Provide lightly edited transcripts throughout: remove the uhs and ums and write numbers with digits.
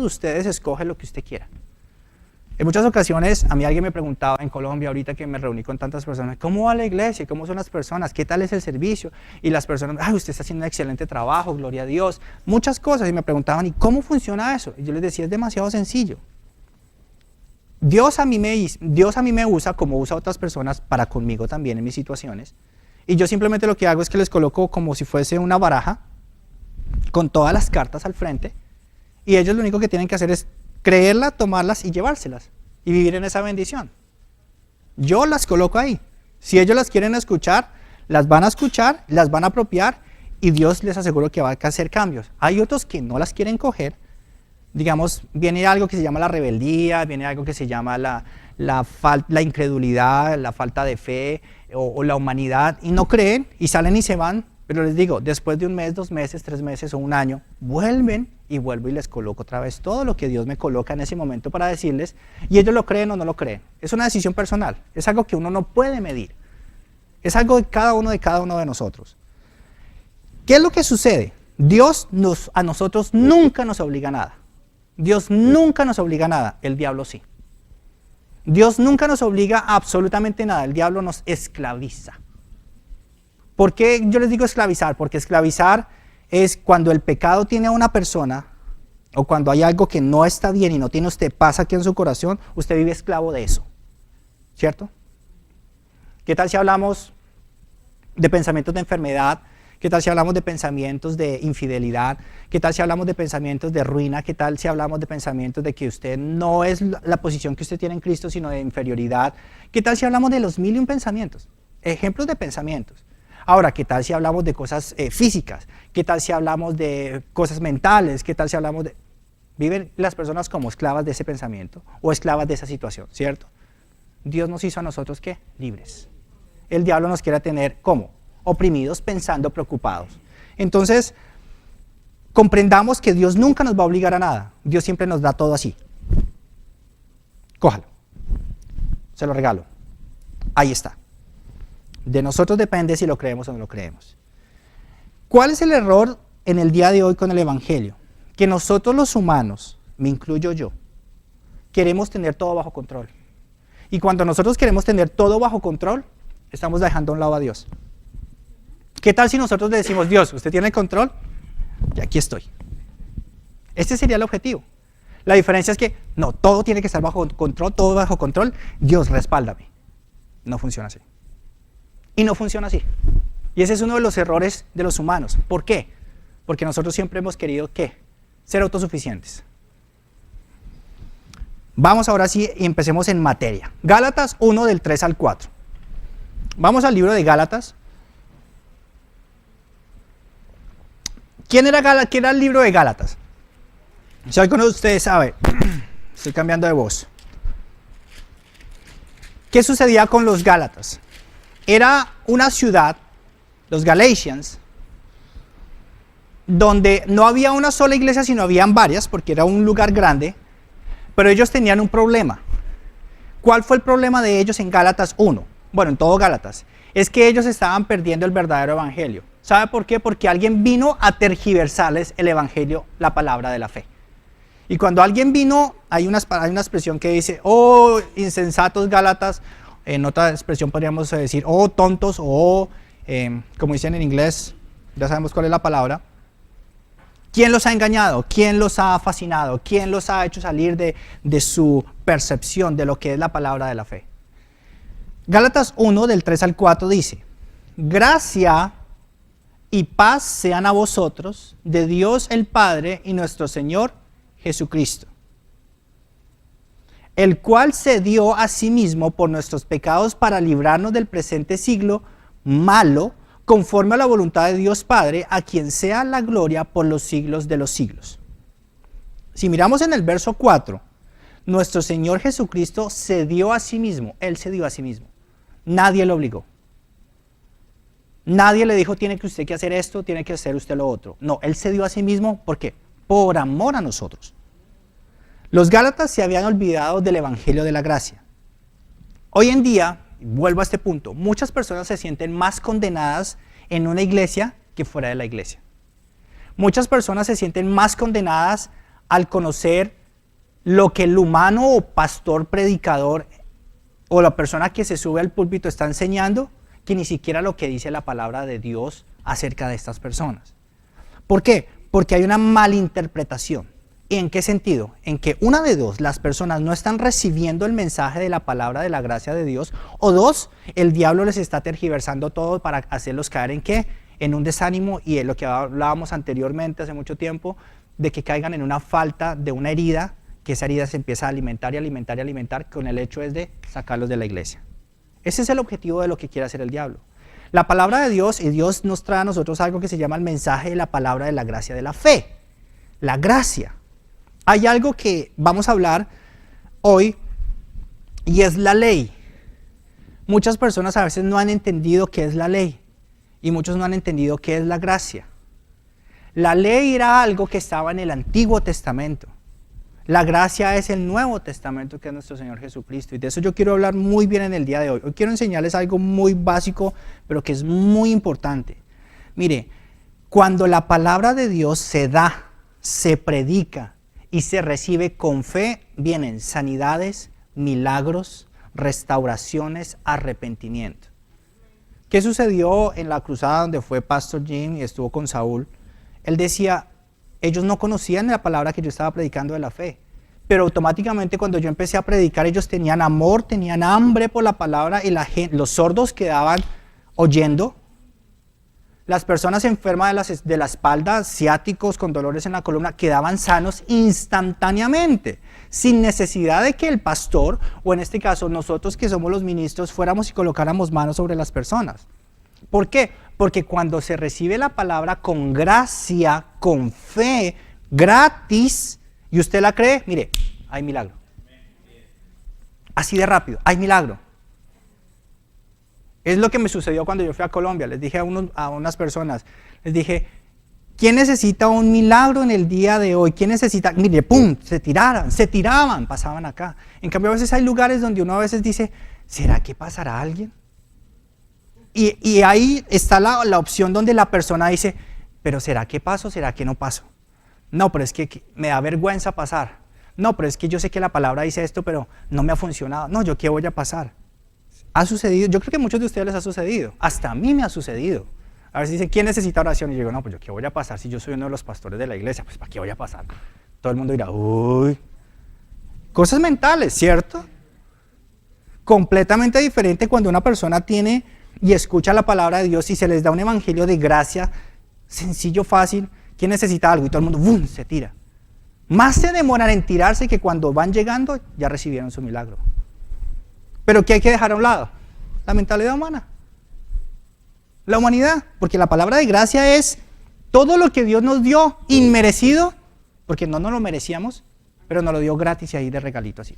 de ustedes escoge lo que usted quiera. En muchas ocasiones, a mí alguien me preguntaba en Colombia, ahorita que me reuní con tantas personas, ¿cómo va la iglesia? ¿Cómo son las personas? ¿Qué tal es el servicio? Y las personas, ¡ay, usted está haciendo un excelente trabajo, gloria a Dios! Muchas cosas, y me preguntaban, ¿y cómo funciona eso? Y yo les decía, es demasiado sencillo. Dios a mí me usa como usa a otras personas para conmigo también en mis situaciones. Y yo simplemente lo que hago es que les coloco como si fuese una baraja con todas las cartas al frente, y ellos lo único que tienen que hacer es creerlas, tomarlas y llevárselas y vivir en esa bendición. Yo las coloco ahí. Si ellos las quieren escuchar, las van a escuchar, las van a apropiar y Dios les aseguro que va a hacer cambios. Hay otros que no las quieren coger. Digamos, viene algo que se llama la rebeldía, viene algo que se llama la incredulidad, la falta de fe o la humanidad, y no creen y salen y se van. Pero les digo, después de un mes, 2 meses, 3 meses o un año, vuelven y vuelvo y les coloco otra vez todo lo que Dios me coloca en ese momento para decirles, y ellos lo creen o no lo creen. Es una decisión personal, es algo que uno no puede medir, es algo de cada uno de nosotros. ¿Qué es lo que sucede? Dios a nosotros nunca nos obliga a nada. Dios nunca nos obliga a nada, el diablo sí. Dios nunca nos obliga a absolutamente nada, el diablo nos esclaviza. ¿Por qué yo les digo esclavizar? Porque esclavizar es cuando el pecado tiene a una persona, o cuando hay algo que no está bien y no tiene usted paz aquí en su corazón, usted vive esclavo de eso, ¿cierto? ¿Qué tal si hablamos de pensamientos de enfermedad? ¿Qué tal si hablamos de pensamientos de infidelidad? ¿Qué tal si hablamos de pensamientos de ruina? ¿Qué tal si hablamos de pensamientos de que usted no es la posición que usted tiene en Cristo, sino de inferioridad? ¿Qué tal si hablamos de los 1001 pensamientos? Ejemplos de pensamientos. Ahora, ¿qué tal si hablamos de cosas físicas? ¿Qué tal si hablamos de cosas mentales? ¿Qué tal si hablamos de...? Viven las personas como esclavas de ese pensamiento o esclavas de esa situación, ¿cierto? Dios nos hizo a nosotros, ¿qué? Libres. El diablo nos quiere tener, ¿cómo? Oprimidos, pensando, preocupados. Entonces, comprendamos que Dios nunca nos va a obligar a nada. Dios siempre nos da todo así. Cójalo. Se lo regalo. Ahí está. De nosotros depende si lo creemos o no lo creemos. ¿Cuál es el error en el día de hoy con el Evangelio? Que nosotros los humanos, me incluyo yo, queremos tener todo bajo control. Y cuando nosotros queremos tener todo bajo control, estamos dejando a un lado a Dios. ¿Qué tal si nosotros le decimos, Dios, ¿usted tiene el control? Y aquí estoy. Este sería el objetivo. La diferencia es que, no, todo tiene que estar bajo control, todo bajo control. Dios, respáldame. No funciona así. Y no funciona así. Y ese es uno de los errores de los humanos. ¿Por qué? Porque nosotros siempre hemos querido, ¿qué? Ser autosuficientes. Vamos ahora sí y empecemos en materia. Gálatas 1 del 3 al 4. Vamos al libro de Gálatas. ¿Quién era el libro de Gálatas? Si alguno de ustedes sabe, estoy cambiando de voz. ¿Qué sucedía con los Gálatas? Era una ciudad, los Galatians, donde no había una sola iglesia, sino habían varias, porque era un lugar grande, pero ellos tenían un problema. ¿Cuál fue el problema de ellos en Gálatas 1? Bueno, en todo Gálatas. Es que ellos estaban perdiendo el verdadero evangelio. ¿Sabe por qué? Porque alguien vino a tergiversarles el evangelio, la palabra de la fe. Y cuando alguien vino, hay una expresión que dice, oh, insensatos Gálatas. En otra expresión podríamos decir, oh, tontos, o como dicen en inglés, ya sabemos cuál es la palabra. ¿Quién los ha engañado? ¿Quién los ha fascinado? ¿Quién los ha hecho salir de su percepción de lo que es la palabra de la fe? Gálatas 1, del 3 al 4 dice, gracia y paz sean a vosotros, de Dios el Padre y nuestro Señor Jesucristo, el cual se dio a sí mismo por nuestros pecados para librarnos del presente siglo malo, conforme a la voluntad de Dios Padre, a quien sea la gloria por los siglos de los siglos. Si miramos en el verso 4, nuestro Señor Jesucristo se dio a sí mismo, Él se dio a sí mismo. Nadie lo obligó. Nadie le dijo, tiene que usted que hacer esto, tiene que hacer usted lo otro. No, Él se dio a sí mismo, ¿por qué? Por amor a nosotros. Los Gálatas se habían olvidado del evangelio de la gracia. Hoy en día, vuelvo a este punto, muchas personas se sienten más condenadas en una iglesia que fuera de la iglesia. Muchas personas se sienten más condenadas al conocer lo que el humano o pastor predicador o la persona que se sube al púlpito está enseñando, que ni siquiera lo que dice la palabra de Dios acerca de estas personas. ¿Por qué? Porque hay una malinterpretación. ¿Y en qué sentido? En que una de dos, las personas no están recibiendo el mensaje de la palabra de la gracia de Dios, o dos, el diablo les está tergiversando todo para hacerlos caer en ¿qué? En un desánimo y en lo que hablábamos anteriormente hace mucho tiempo, de que caigan en una falta de una herida, que esa herida se empieza a alimentar y alimentar y alimentar, con el hecho es de sacarlos de la iglesia. Ese es el objetivo de lo que quiere hacer el diablo. La palabra de Dios, y Dios nos trae a nosotros algo que se llama el mensaje de la palabra de la gracia de la fe. La gracia. Hay algo que vamos a hablar hoy y es la ley. Muchas personas a veces no han entendido qué es la ley y muchos no han entendido qué es la gracia. La ley era algo que estaba en el Antiguo Testamento. La gracia es el Nuevo Testamento, que es nuestro Señor Jesucristo. Y de eso yo quiero hablar muy bien en el día de hoy. Hoy quiero enseñarles algo muy básico, pero que es muy importante. Mire, cuando la palabra de Dios se da, se predica y se recibe con fe, vienen sanidades, milagros, restauraciones, arrepentimiento. ¿Qué sucedió en la cruzada donde fue Pastor Jim y estuvo con Saúl? Él decía, ellos no conocían la palabra que yo estaba predicando de la fe, pero automáticamente cuando yo empecé a predicar, ellos tenían amor, tenían hambre por la palabra y los sordos quedaban oyendo. Las personas enfermas de la espalda, ciáticos con dolores en la columna, quedaban sanos instantáneamente, sin necesidad de que el pastor, o en este caso nosotros que somos los ministros, fuéramos y colocáramos manos sobre las personas. ¿Por qué? Porque cuando se recibe la palabra con gracia, con fe, gratis, y usted la cree, mire, hay milagro. Así de rápido, hay milagro. Es lo que me sucedió cuando yo fui a Colombia. Les dije a unas personas, les dije, ¿quién necesita un milagro en el día de hoy? ¿Quién necesita? Mire, pum, se tiraban, pasaban acá. En cambio, a veces hay lugares donde uno a veces dice, ¿será que pasará alguien? Y ahí está la opción donde la persona dice, pero ¿será que paso? ¿Será que no paso? No, pero es que me da vergüenza pasar. No, pero es que yo sé que la palabra dice esto, pero no me ha funcionado. No, ¿yo qué voy a pasar? Ha sucedido, yo creo que a muchos de ustedes les ha sucedido, hasta a mí me ha sucedido. A veces dicen, ¿quién necesita oración? Y yo digo, no, pues yo qué voy a pasar si yo soy uno de los pastores de la iglesia, pues ¿para qué voy a pasar? Todo el mundo dirá, uy, cosas mentales, ¿cierto? Completamente diferente cuando una persona tiene y escucha la palabra de Dios y se les da un evangelio de gracia, sencillo, fácil. ¿Quién necesita algo? Y todo el mundo, ¡bum!, se tira. Más se demoran en tirarse que cuando van llegando ya recibieron su milagro. Pero ¿qué hay que dejar a un lado? La mentalidad humana. La humanidad. Porque la palabra de gracia es todo lo que Dios nos dio inmerecido, porque no nos lo merecíamos, pero nos lo dio gratis y ahí de regalito así.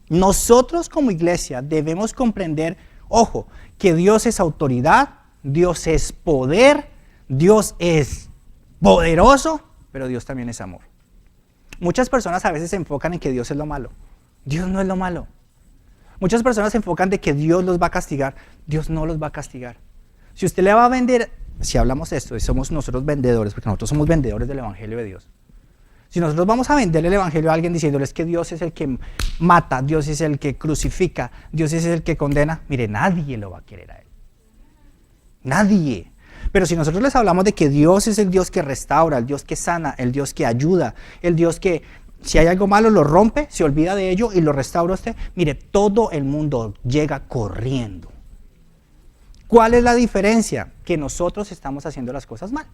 Nosotros como iglesia debemos comprender, ojo, que Dios es autoridad, Dios es poder, Dios es poderoso, pero Dios también es amor. Muchas personas a veces se enfocan en que Dios es lo malo. Dios no es lo malo. Muchas personas se enfocan de que Dios los va a castigar. Dios no los va a castigar. Si usted le va a vender, si hablamos de esto, y somos nosotros vendedores, porque nosotros somos vendedores del Evangelio de Dios. Si nosotros vamos a venderle el Evangelio a alguien diciéndoles que Dios es el que mata, Dios es el que crucifica, Dios es el que condena, mire, nadie lo va a querer a él. Nadie. Pero si nosotros les hablamos de que Dios es el Dios que restaura, el Dios que sana, el Dios que ayuda, el Dios que si hay algo malo lo rompe, se olvida de ello y lo restaura usted, mire, todo el mundo llega corriendo. ¿Cuál es la diferencia? Que nosotros estamos haciendo las cosas mal.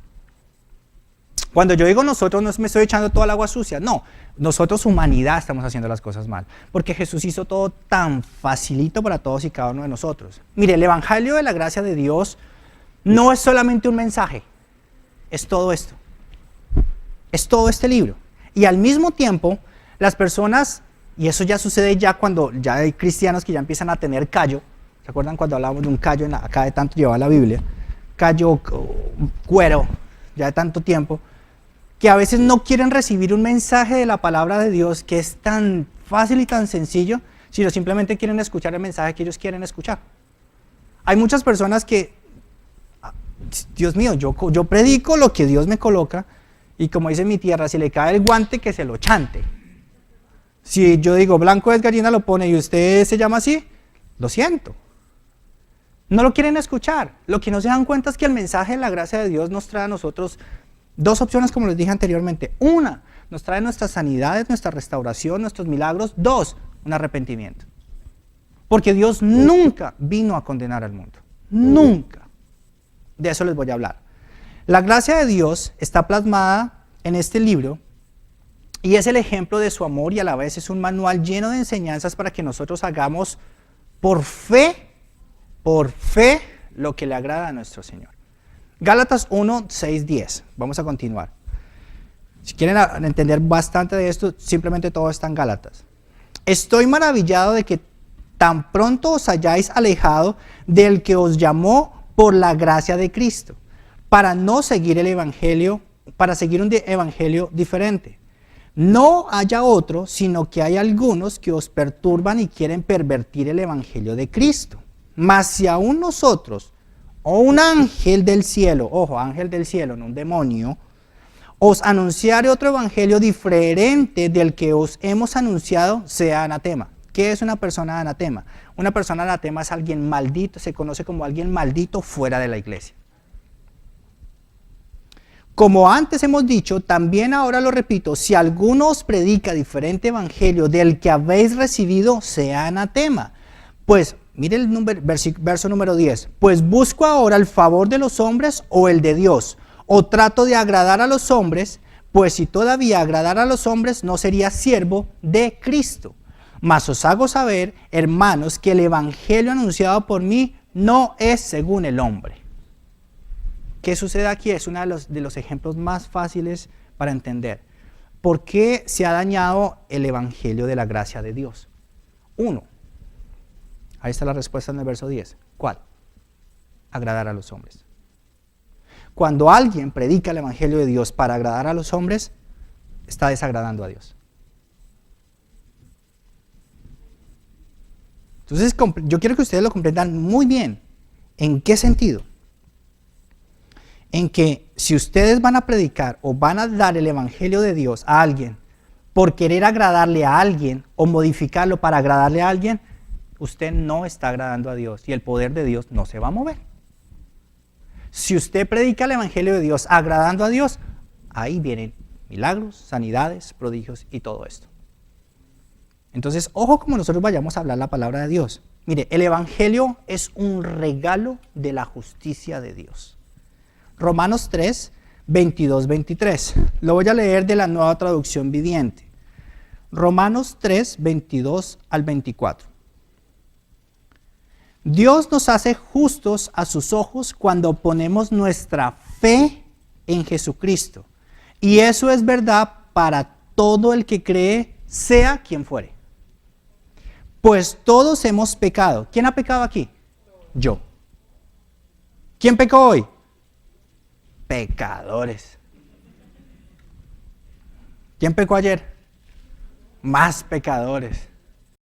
Cuando yo digo nosotros, no me estoy echando toda el agua sucia, no. Nosotros, humanidad, estamos haciendo las cosas mal. Porque Jesús hizo todo tan facilito para todos y cada uno de nosotros. Mire, el Evangelio de la gracia de Dios no es solamente un mensaje. Es todo esto. Es todo este libro. Y al mismo tiempo, las personas, y eso ya sucede ya cuando ya hay cristianos que ya empiezan a tener callo. ¿Se acuerdan cuando hablábamos de un callo acá de tanto llevaba la Biblia? Callo, cuero, ya de tanto tiempo. Que a veces no quieren recibir un mensaje de la palabra de Dios que es tan fácil y tan sencillo, sino simplemente quieren escuchar el mensaje que ellos quieren escuchar. Hay muchas personas que, Dios mío, yo predico lo que Dios me coloca Y como dice mi tierra, si le cae el guante, que se lo chante. Si yo digo, blanco es gallina, lo pone y usted se llama así, lo siento. No lo quieren escuchar. Lo que no se dan cuenta es que el mensaje de la gracia de Dios nos trae a nosotros dos opciones, como les dije anteriormente. Una, nos trae nuestras sanidades, nuestra restauración, nuestros milagros. Dos, un arrepentimiento. Porque Dios nunca vino a condenar al mundo. Nunca. De eso les voy a hablar. La gracia de Dios está plasmada en este libro y es el ejemplo de su amor y a la vez es un manual lleno de enseñanzas para que nosotros hagamos por fe, lo que le agrada a nuestro Señor. Gálatas 1, 6, 10. Vamos a continuar. Si quieren entender bastante de esto, simplemente todo está en Gálatas. Estoy maravillado de que tan pronto os hayáis alejado del que os llamó por la gracia de Cristo, para no seguir el evangelio, para seguir un evangelio diferente. No haya otro, sino que hay algunos que os perturban y quieren pervertir el evangelio de Cristo. Mas si aún nosotros, o un ángel del cielo, ojo, ángel del cielo, no un demonio, os anunciare otro evangelio diferente del que os hemos anunciado, sea anatema. ¿Qué es una persona anatema? Una persona anatema es alguien maldito, se conoce como alguien maldito fuera de la iglesia. Como antes hemos dicho, también ahora lo repito, si alguno os predica diferente evangelio del que habéis recibido, sea anatema. Pues, mire el verso número 10. Pues busco ahora el favor de los hombres o el de Dios, o trato de agradar a los hombres, pues si todavía agradara a los hombres, no sería siervo de Cristo. Mas os hago saber, hermanos, que el evangelio anunciado por mí no es según el hombre. ¿Qué sucede aquí? Es uno de los ejemplos más fáciles para entender. ¿Por qué se ha dañado el evangelio de la gracia de Dios? Uno, ahí está la respuesta en el verso 10. ¿Cuál? Agradar a los hombres. Cuando alguien predica el evangelio de Dios para agradar a los hombres, está desagradando a Dios. Entonces, yo quiero que ustedes lo comprendan muy bien. ¿En qué sentido? En que si ustedes van a predicar o van a dar el evangelio de Dios a alguien por querer agradarle a alguien o modificarlo para agradarle a alguien, usted no está agradando a Dios y el poder de Dios no se va a mover. Si usted predica el evangelio de Dios agradando a Dios, ahí vienen milagros, sanidades, prodigios y todo esto. Entonces, ojo como nosotros vayamos a hablar la palabra de Dios. Mire, el evangelio es un regalo de la justicia de Dios. Romanos 3, 22, 23. Lo voy a leer de la Nueva Traducción Viviente. Romanos 3, 22 al 24. Dios nos hace justos a sus ojos cuando ponemos nuestra fe en Jesucristo. Y eso es verdad para todo el que cree, sea quien fuere. Pues todos hemos pecado. ¿Quién ha pecado aquí? Yo. ¿Quién pecó hoy? Pecadores. ¿Quién pecó ayer? Más pecadores.